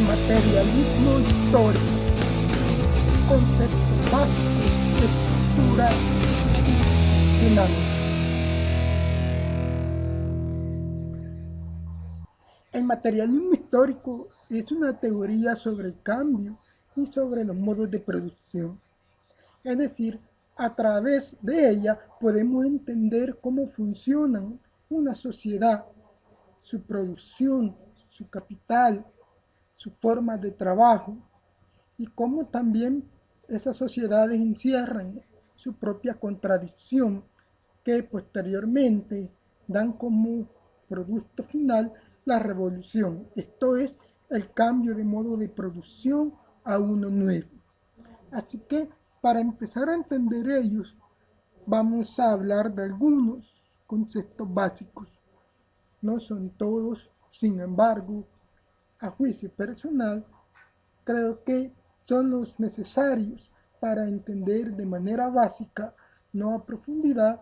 materialismo histórico, conceptos básicos de estructura y dinámica. El materialismo histórico es una teoría sobre el cambio y sobre los modos de producción. Es decir, a través de ella podemos entender cómo funcionan una sociedad, su producción, su capital, su forma de trabajo y cómo también esas sociedades encierran su propia contradicción que posteriormente dan como producto final la revolución. Esto es el cambio de modo de producción a uno nuevo. Así que para empezar a entender ellos, vamos a hablar de algunos conceptos básicos. No son todos, sin embargo, a juicio personal, creo que son los necesarios para entender de manera básica, no a profundidad,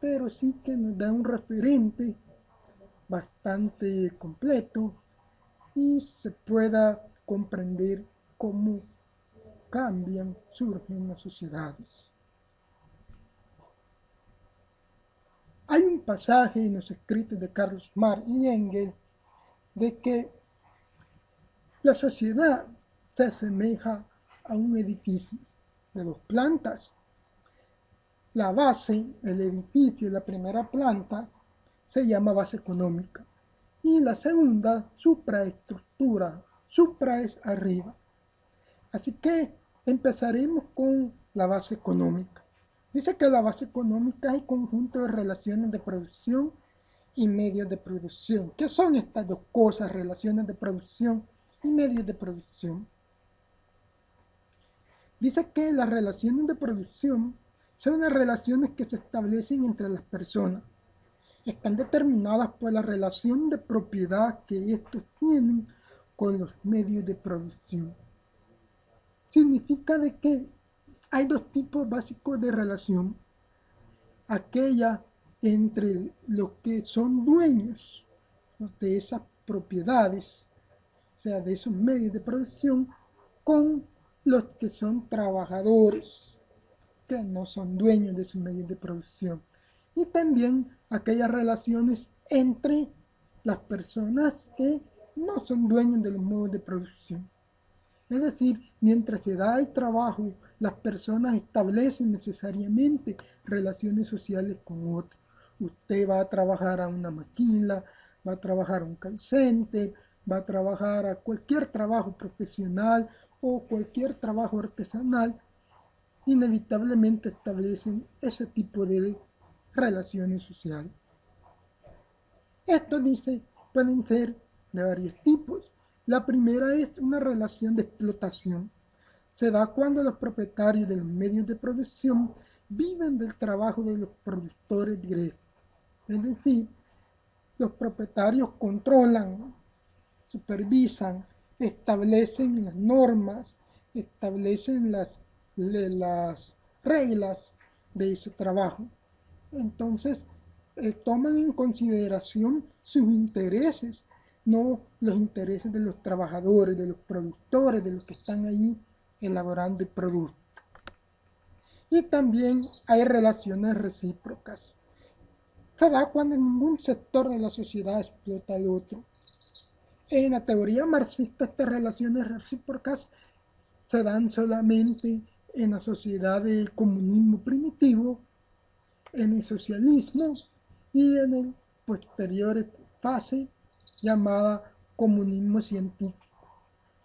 pero sí que nos da un referente bastante completo y se pueda comprender cómo cambian, surgen las sociedades. Hay un pasaje en los escritos de Karl Marx y Engels de que la sociedad se asemeja a un edificio de dos plantas. La base, el edificio, la primera planta, se llama base económica. Y la segunda, supraestructura. Supra es arriba. Así que empezaremos con la base económica. Dice que la base económica es el conjunto de relaciones de producción y medios de producción. ¿Qué son estas dos cosas? Relaciones de producción y medios de producción. Dice que las relaciones de producción son las relaciones que se establecen entre las personas. Están determinadas por la relación de propiedad que estos tienen con los medios de producción. Significa de que hay dos tipos básicos de relación. Aquella entre los que son dueños de esas propiedades, o sea, de esos medios de producción, con los que son trabajadores, que no son dueños de esos medios de producción. Y también aquellas relaciones entre las personas que no son dueños de los modos de producción. Es decir, mientras se da el trabajo, las personas establecen necesariamente relaciones sociales con otros. Usted va a trabajar a una maquila, va a trabajar a un call center, va a trabajar a cualquier trabajo profesional o cualquier trabajo artesanal, inevitablemente establecen ese tipo de relaciones sociales. Esto dice, pueden ser de varios tipos. La primera es una relación de explotación. Se da cuando los propietarios de los medios de producción viven del trabajo de los productores directos. Es decir, los propietarios controlan, supervisan, establecen las normas, establecen las reglas de ese trabajo. Entonces, toman en consideración sus intereses, no los intereses de los trabajadores, de los productores, de los que están ahí elaborando el producto. Y también hay relaciones recíprocas. Se da cuando ningún sector de la sociedad explota al otro. En la teoría marxista, estas relaciones recíprocas se dan solamente en la sociedad del comunismo primitivo, en el socialismo y en el posterior fase llamada comunismo científico.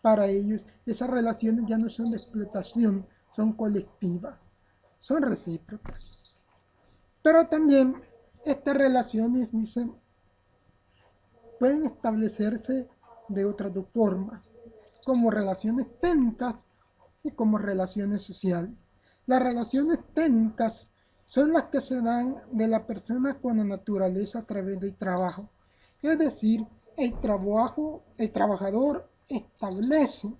Para ellos, esas relaciones ya no son de explotación, son colectivas, son recíprocas. Pero también estas relaciones, dicen, pueden establecerse de otras dos formas, como relaciones técnicas y como relaciones sociales. Las relaciones técnicas son las que se dan de la persona con la naturaleza a través del trabajo. Es decir, el trabajador establece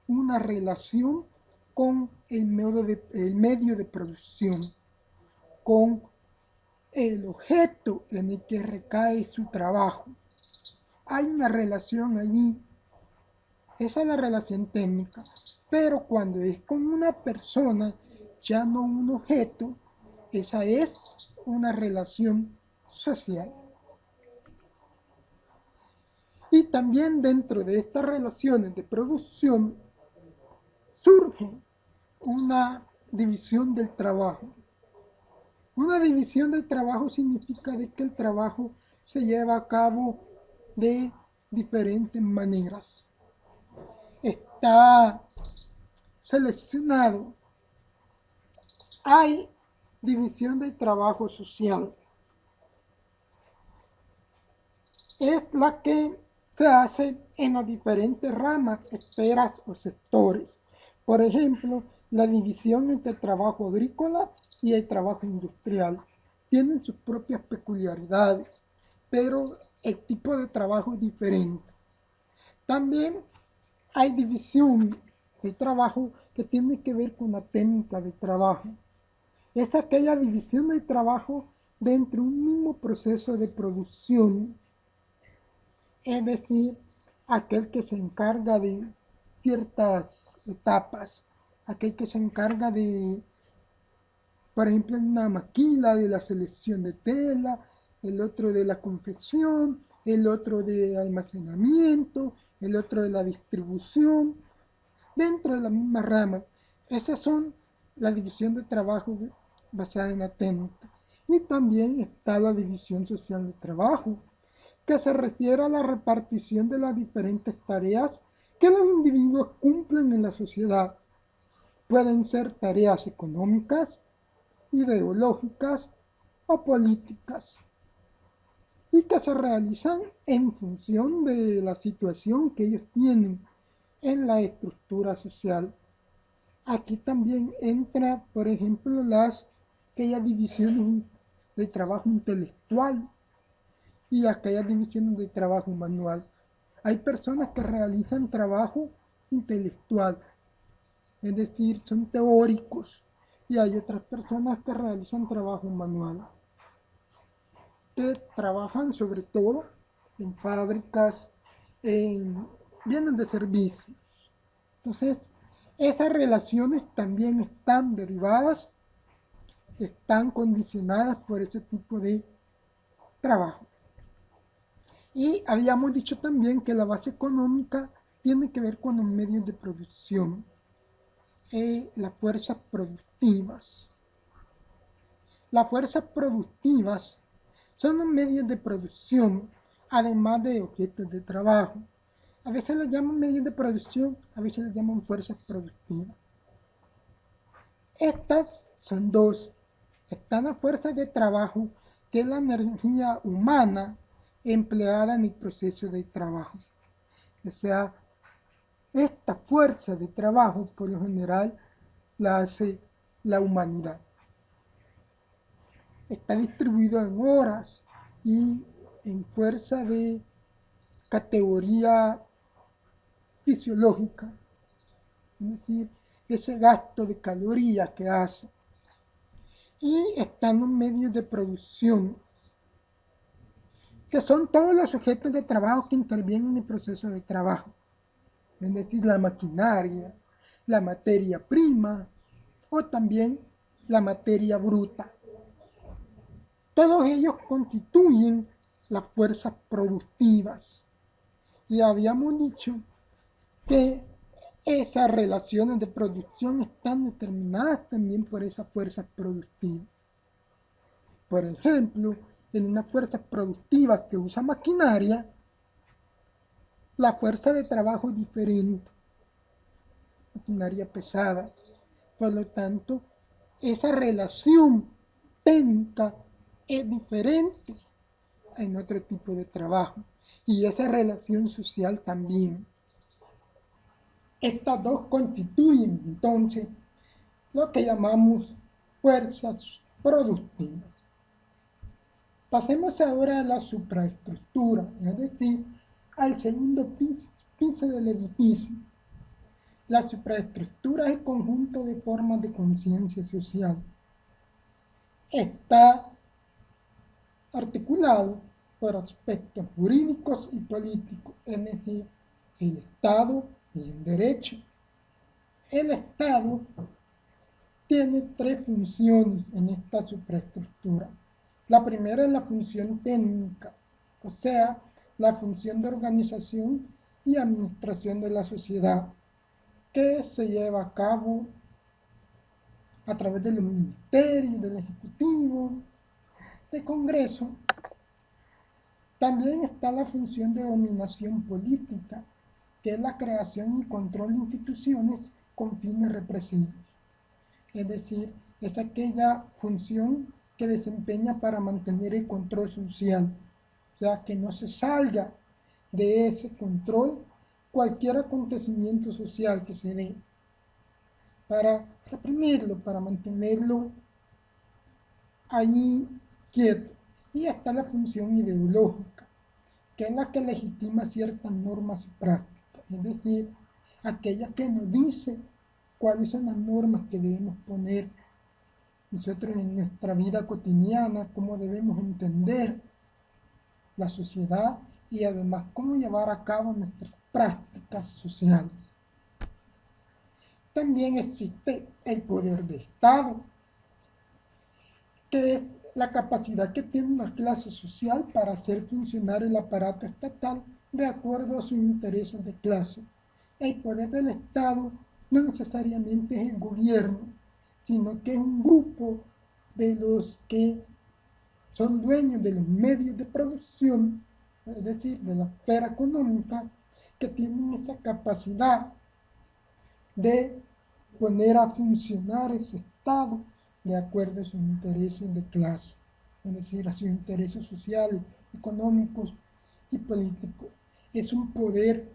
una relación con el medio de producción, con el objeto en el que recae su trabajo. Hay una relación allí Esa es la relación técnica. Pero cuando es con una persona, ya no un objeto, esa es una relación social. Y también dentro de estas relaciones de producción surge una división del trabajo. Una división del trabajo significa de que el trabajo se lleva a cabo de diferentes maneras. Está seleccionado. Hay división del trabajo social. Es la que se hace en las diferentes ramas, esferas o sectores. Por ejemplo, la división entre el trabajo agrícola y el trabajo industrial. Tienen sus propias peculiaridades, pero el tipo de trabajo es diferente. También hay división de trabajo que tiene que ver con la técnica de trabajo. Es aquella división de trabajo dentro de un mismo proceso de producción, es decir, aquel que se encarga de ciertas etapas, aquel que se encarga de, por ejemplo, en una maquila de la selección de tela, el otro de la confección, el otro de almacenamiento, el otro de la distribución, dentro de la misma rama. Esas son la división de trabajo basada en la técnica. Y también está la división social de trabajo, que se refiere a la repartición de las diferentes tareas que los individuos cumplen en la sociedad. Pueden ser tareas económicas, ideológicas o políticas, y que se realizan en función de la situación que ellos tienen en la estructura social. Aquí también entra, por ejemplo, aquellas divisiones de trabajo intelectual y aquellas divisiones de trabajo manual. Hay personas que realizan trabajo intelectual, es decir, son teóricos, y hay otras personas que realizan trabajo manual, que trabajan sobre todo en fábricas, en bienes de servicios. Entonces, esas relaciones también están derivadas, están condicionadas por ese tipo de trabajo. Y habíamos dicho también que la base económica tiene que ver con los medios de producción, las fuerzas productivas. Las fuerzas productivas son los medios de producción, además de objetos de trabajo. A veces les llaman medios de producción, a veces les llaman fuerzas productivas. Estas son dos. Están las fuerzas de trabajo, que es la energía humana empleada en el proceso de trabajo. O sea, esta fuerza de trabajo por lo general la hace la humanidad. Está distribuido en horas y en fuerza de categoría fisiológica, es decir, ese gasto de calorías que hace. Y están los medios de producción, que son todos los objetos de trabajo que intervienen en el proceso de trabajo, es decir, la maquinaria, la materia prima o también la materia bruta. Todos ellos constituyen las fuerzas productivas. Y habíamos dicho que esas relaciones de producción están determinadas también por esas fuerzas productivas. Por ejemplo, en una fuerza productiva que usa maquinaria, la fuerza de trabajo es diferente, maquinaria pesada. Por lo tanto, esa relación técnica es diferente en otro tipo de trabajo. Y esa relación social también. Estas dos constituyen entonces lo que llamamos fuerzas productivas. Pasemos ahora a la supraestructura, es decir, al segundo piso del edificio. La supraestructura es el conjunto de formas de conciencia social. Está articulado por aspectos jurídicos y políticos, es decir, el Estado, y el derecho. El Estado tiene tres funciones en esta superestructura. La primera es la función técnica, o sea, la función de organización y administración de la sociedad, que se lleva a cabo a través de los ministerios, del Ejecutivo, del Congreso. También está la función de dominación política, que es la creación y control de instituciones con fines represivos. Es decir, es aquella función que desempeña para mantener el control social, o sea, que no se salga de ese control cualquier acontecimiento social que se dé, para reprimirlo, para mantenerlo ahí quieto. Y está la función ideológica, que es la que legitima ciertas normas y prácticas, es decir, aquella que nos dice cuáles son las normas que debemos poner nosotros en nuestra vida cotidiana, cómo debemos entender la sociedad y además cómo llevar a cabo nuestras prácticas sociales. También existe el poder de Estado, que es la capacidad que tiene una clase social para hacer funcionar el aparato estatal de acuerdo a sus intereses de clase. El poder del Estado no necesariamente es el gobierno, sino que es un grupo de los que son dueños de los medios de producción, es decir, de la esfera económica, que tienen esa capacidad de poner a funcionar ese Estado de acuerdo a sus intereses de clase, es decir, a sus intereses sociales, económicos y políticos. Es un poder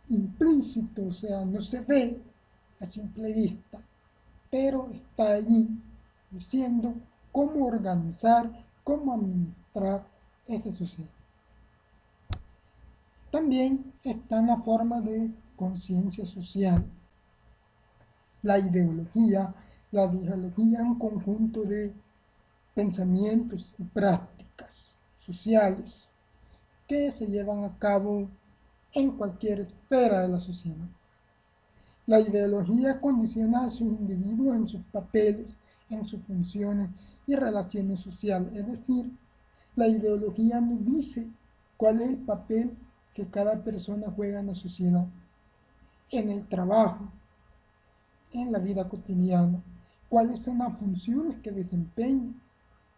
implícito, o sea, no se ve a simple vista, pero está allí diciendo cómo organizar, cómo administrar esa sociedad. También está en la forma de conciencia social. La ideología es un conjunto de pensamientos y prácticas sociales que se llevan a cabo en cualquier esfera de la sociedad. La ideología condiciona a sus individuos en sus papeles, en sus funciones y relaciones sociales. Es decir, la ideología nos dice cuál es el papel que cada persona juega en la sociedad, en el trabajo, en la vida cotidiana, cuáles son las funciones que desempeña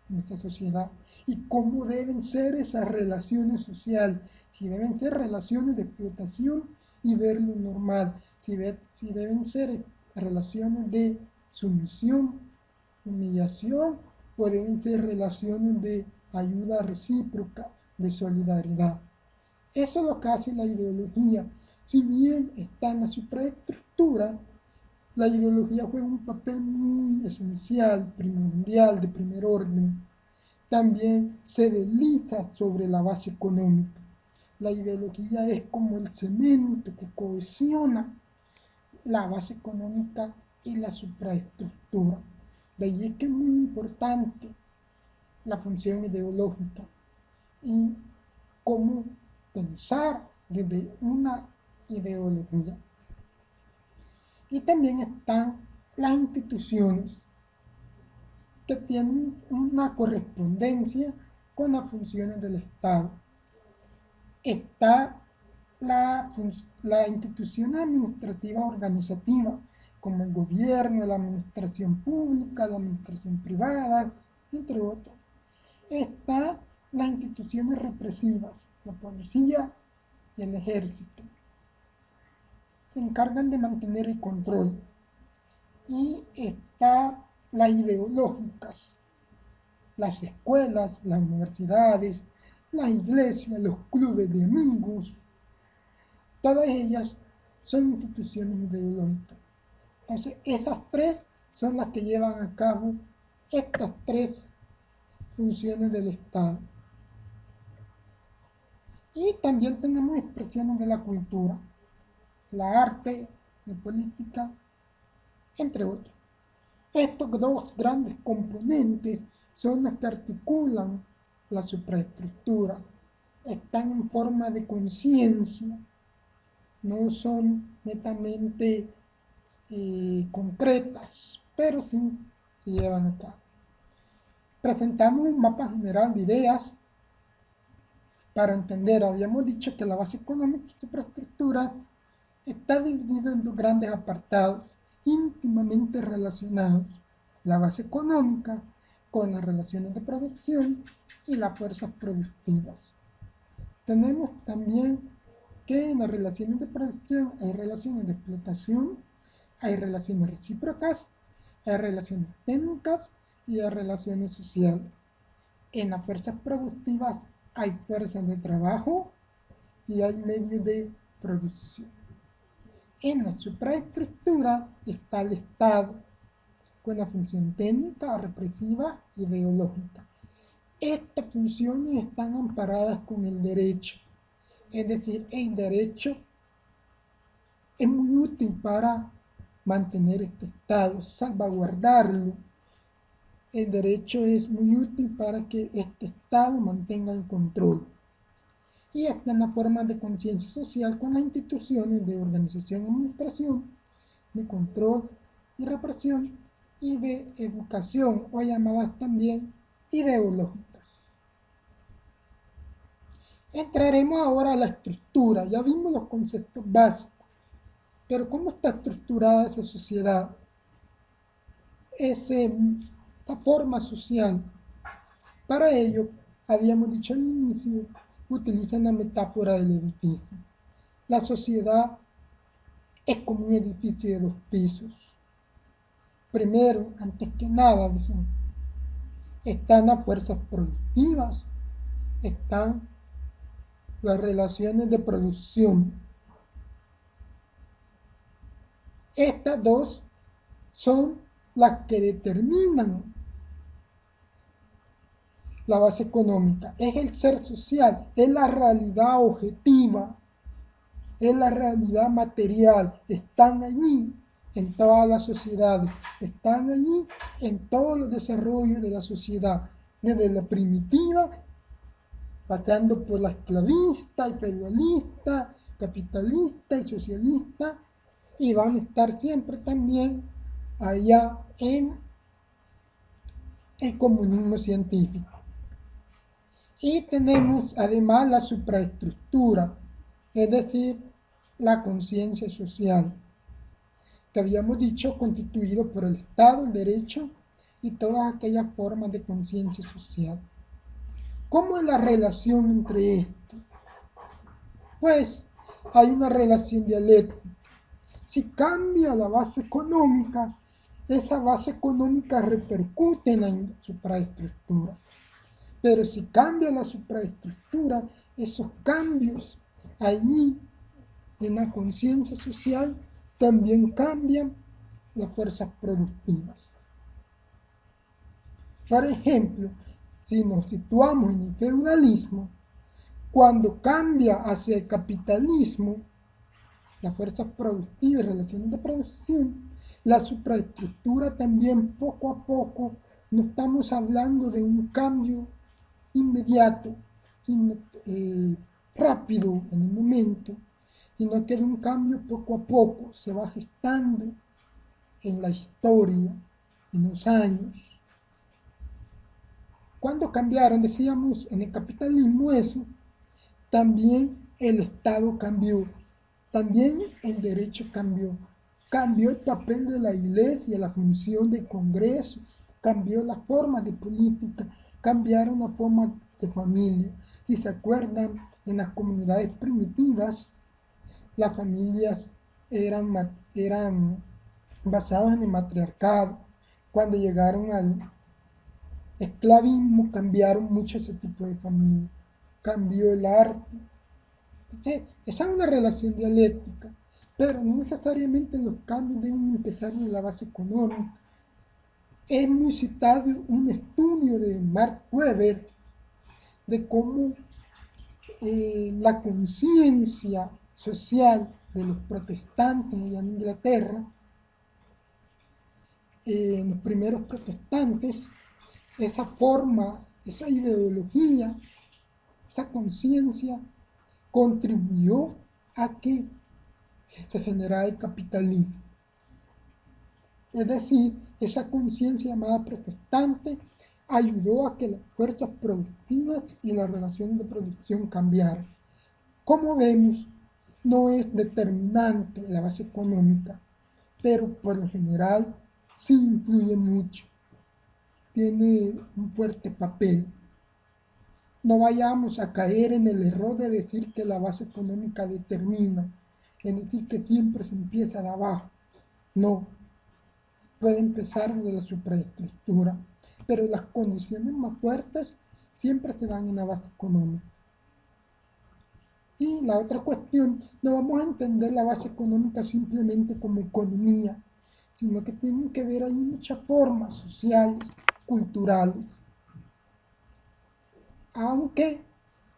en esta sociedad y cómo deben ser esas relaciones sociales, si deben ser relaciones de explotación y ver lo normal, si deben ser relaciones de sumisión, humillación, o deben ser relaciones de ayuda recíproca, de solidaridad. Eso es lo que hace la ideología. Si bien está en la supraestructura, la ideología juega un papel muy esencial, primordial, de primer orden. También se desliza sobre la base económica. La ideología es como el cemento que cohesiona la base económica y la supraestructura. De ahí es que es muy importante la función ideológica y cómo pensar desde una ideología. Y también están las instituciones que tienen una correspondencia con las funciones del Estado. Está la institución administrativa organizativa, como el gobierno, la administración pública, la administración privada, entre otros. Están las instituciones represivas, la policía y el ejército. Se encargan de mantener el control. Y está las ideológicas, las escuelas, las universidades, las iglesias, los clubes de amigos, todas ellas son instituciones ideológicas. Entonces, esas tres son las que llevan a cabo estas tres funciones del Estado. Y también tenemos expresiones de la cultura, la arte, la política, entre otros. Estos dos grandes componentes son los que articulan las supraestructuras, están en forma de conciencia no son netamente concretas, pero sí se llevan a cabo. Presentamos un mapa general de ideas para entender. Habíamos dicho que la base económica y superestructura está dividida en dos grandes apartados íntimamente relacionados: la base económica con las relaciones de producción y las fuerzas productivas. Tenemos también que en las relaciones de producción hay relaciones de explotación, hay relaciones recíprocas, hay relaciones técnicas y hay relaciones sociales. En las fuerzas productivas hay fuerzas de trabajo y hay medios de producción. En la supraestructura está el Estado, con la función técnica, represiva y ideológica. Estas funciones están amparadas con el derecho, es decir, el derecho es muy útil para mantener este estado, salvaguardarlo. El derecho es muy útil para que este estado mantenga el control. Y está en la forma de conciencia social con las instituciones de organización y administración, de control y represión y de educación, o llamadas también ideológicas. Entraremos ahora a la estructura. Ya vimos los conceptos básicos, pero ¿cómo está estructurada esa sociedad? Esa forma social. Para ello, habíamos dicho al inicio, utilizan la metáfora del edificio. La sociedad es como un edificio de 2 pisos. Primero, antes que nada, dicen, están las fuerzas productivas, están las relaciones de producción. Estas dos son las que determinan la base económica. Es el ser social, es la realidad objetiva, es la realidad material. Están allí en todas las sociedades, están allí en todos los desarrollos de la sociedad, desde la primitiva, pasando por la esclavista, el feudalista, capitalista, el socialista, y van a estar siempre también allá en el comunismo científico. Y tenemos además la supraestructura, es decir, la conciencia social, que habíamos dicho constituido por el Estado, el derecho y todas aquellas formas de conciencia social. ¿Cómo es la relación entre esto? Pues hay una relación dialéctica. Si cambia la base económica, esa base económica repercute en la supraestructura. Pero si cambia la supraestructura, esos cambios allí en la conciencia social también cambian las fuerzas productivas. Por ejemplo, si nos situamos en el feudalismo, cuando cambia hacia el capitalismo, las fuerzas productivas y relaciones de producción, la supraestructura también poco a poco, no estamos hablando de un cambio inmediato, sino, rápido en el momento, sino que de un cambio poco a poco se va gestando en la historia, en los años. Cuando cambiaron, decíamos, en el capitalismo eso, también el Estado cambió, también el derecho cambió, cambió el papel de la iglesia, la función del Congreso, cambió la forma de política, cambiaron la forma de familia. Si se acuerdan, en las comunidades primitivas, las familias eran basadas en el matriarcado. Cuando llegaron al esclavismo, cambiaron mucho ese tipo de familia. Cambió el arte. Entonces, esa es una relación dialéctica, pero no necesariamente los cambios deben empezar en la base económica. Es muy citado un estudio de Mark Weber de cómo la conciencia social de los protestantes allá en Inglaterra, los primeros protestantes, esa forma, esa ideología, esa conciencia contribuyó a que se generaba el capitalismo. Es decir, esa conciencia llamada protestante ayudó a que las fuerzas productivas y las relaciones de producción cambiaran. Como vemos, no es determinante la base económica, pero por lo general sí influye mucho, tiene un fuerte papel. No vayamos a caer en el error de decir que la base económica determina, es decir, que siempre se empieza de abajo. No, puede empezar de la superestructura, pero las condiciones más fuertes siempre se dan en la base económica. Y la otra cuestión, no vamos a entender la base económica simplemente como economía, sino que tienen que ver ahí muchas formas sociales, culturales, aunque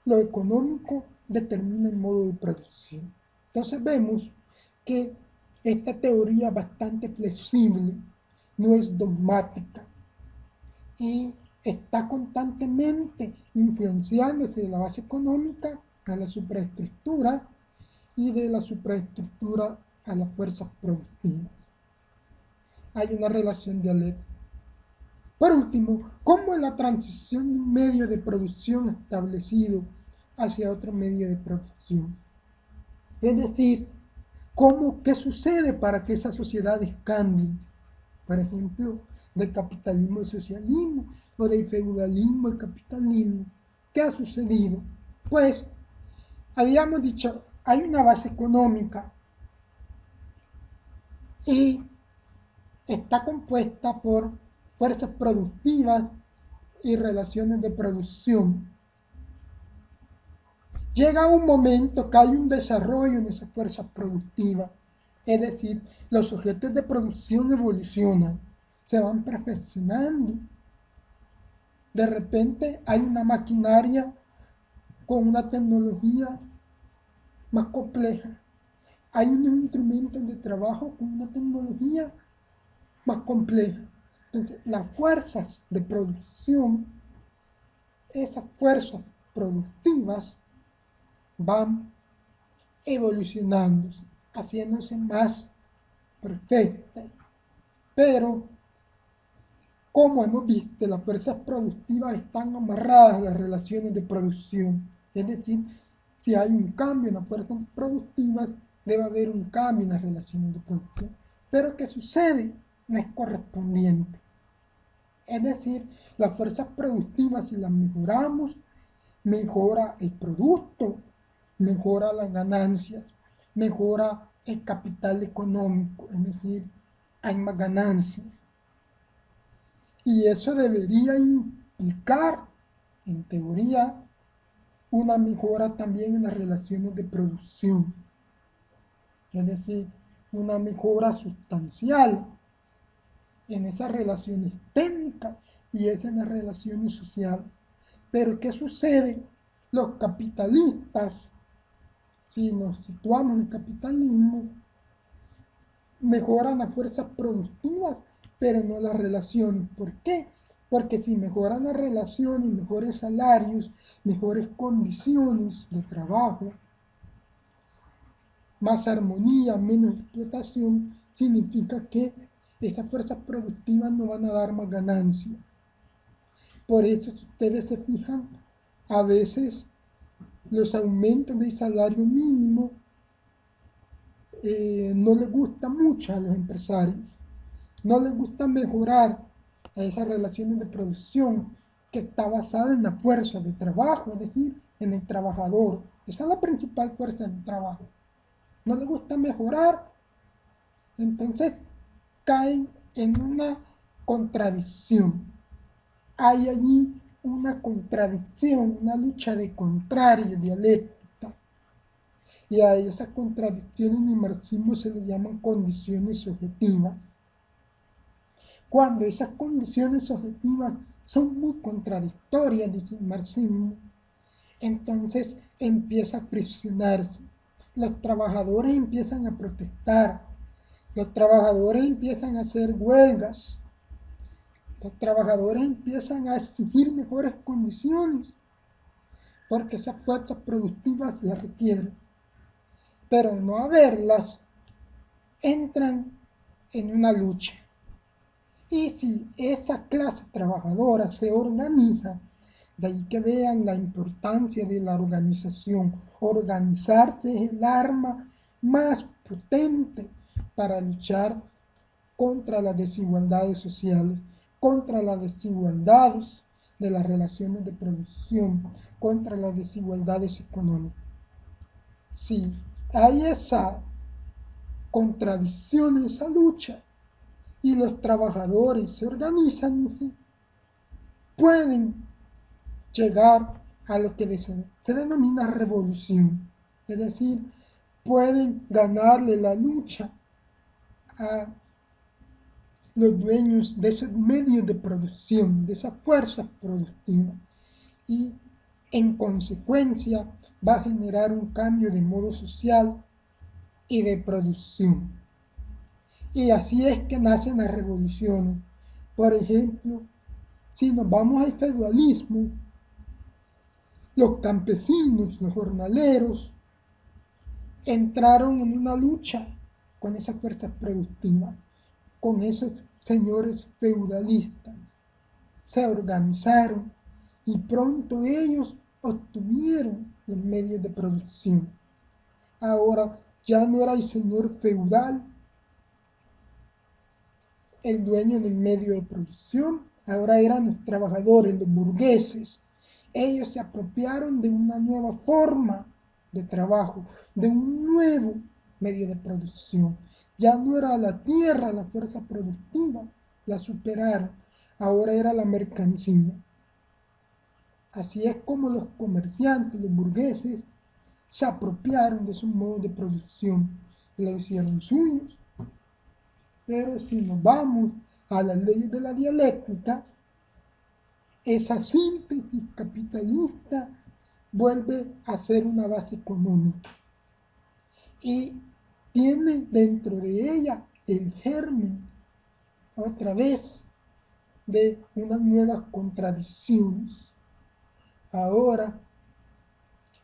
lo económico determina el modo de producción. Entonces vemos que esta teoría bastante flexible, no es dogmática y está constantemente influenciándose de la base económica a la superestructura y de la superestructura a las fuerzas productivas. Hay una relación dialéctica. Por último, ¿cómo es la transición de un medio de producción establecido hacia otro medio de producción? Es decir, ¿qué sucede para que esas sociedades cambien? Por ejemplo, del capitalismo al socialismo o del feudalismo al capitalismo. ¿Qué ha sucedido? Pues, habíamos dicho, hay una base económica y está compuesta por fuerzas productivas y relaciones de producción. Llega un momento que hay un desarrollo en esas fuerzas productivas, es decir, los objetos de producción evolucionan, se van perfeccionando. De repente hay una maquinaria con una tecnología más compleja. Hay unos instrumentos de trabajo con una tecnología más compleja. Entonces, las fuerzas de producción, esas fuerzas productivas, van evolucionando, haciéndose más perfectas. Pero, como hemos visto, las fuerzas productivas están amarradas a las relaciones de producción. Es decir, si hay un cambio en las fuerzas productivas, debe haber un cambio en las relaciones de producción. Pero ¿qué sucede? No es correspondiente. Es decir, las fuerzas productivas, si las mejoramos, mejora el producto, mejora las ganancias, mejora el capital económico, es decir, hay más ganancias. Y eso debería implicar, en teoría, una mejora también en las relaciones de producción, es decir, una mejora sustancial en esas relaciones técnicas y en las relaciones sociales. Pero ¿qué sucede? Los capitalistas, si nos situamos en el capitalismo, mejoran las fuerzas productivas, pero no las relaciones. ¿Por qué? Porque si mejoran las relaciones, mejores salarios, mejores condiciones de trabajo, más armonía, menos explotación, significa que esas fuerzas productivas no van a dar más ganancia. Por eso, si ustedes se fijan, a veces los aumentos del salario mínimo no les gusta mucho a los empresarios. No les gusta mejorar esas relaciones de producción que está basada en la fuerza de trabajo, es decir, en el trabajador. Esa es la principal fuerza del trabajo. No les gusta mejorar, entonces caen en una contradicción. Hay allí una contradicción, una lucha de contrarios, dialéctica. Y a esas contradicciones en el marxismo se le llaman condiciones objetivas. Cuando esas condiciones objetivas son muy contradictorias, dice el marxismo, entonces empieza a presionarse. Los trabajadores empiezan a protestar, los trabajadores empiezan a hacer huelgas, los trabajadores empiezan a exigir mejores condiciones, porque esas fuerzas productivas las requieren. Pero no haberlas entran en una lucha. Y si esa clase trabajadora se organiza, de ahí que vean la importancia de la organización. Organizarse es el arma más potente para luchar contra las desigualdades sociales, contra las desigualdades de las relaciones de producción, contra las desigualdades económicas. Si hay esa contradicción, esa lucha, y los trabajadores se organizan, pueden llegar a lo que se denomina revolución. Es decir, pueden ganarle la lucha a los dueños de esos medios de producción, de esas fuerzas productivas. Y en consecuencia va a generar un cambio de modo social y de producción. Y así es que nacen las revoluciones. Por ejemplo, si nos vamos al feudalismo, los campesinos, los jornaleros, entraron en una lucha con esas fuerzas productivas, con esos señores feudalistas. Se organizaron y pronto ellos obtuvieron los medios de producción. Ahora ya no era el señor feudal el dueño del medio de producción, ahora eran los trabajadores, los burgueses. Ellos se apropiaron de una nueva forma de trabajo, de un nuevo medio de producción. Ya no era la tierra la fuerza productiva, la superaron, ahora era la mercancía. Así es como los comerciantes, los burgueses, se apropiaron de sus modos de producción y lo hicieron suyos. Pero si nos vamos a las leyes de la dialéctica, esa síntesis capitalista vuelve a ser una base económica y tiene dentro de ella el germen, otra vez, de unas nuevas contradicciones. Ahora,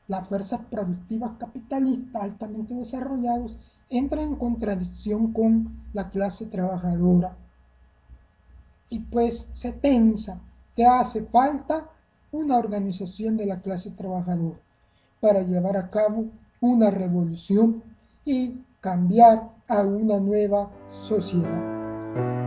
las fuerzas productivas capitalistas altamente desarrolladas entran en contradicción con la clase trabajadora. Y pues se piensa que hace falta una organización de la clase trabajadora para llevar a cabo una revolución y cambiar a una nueva sociedad.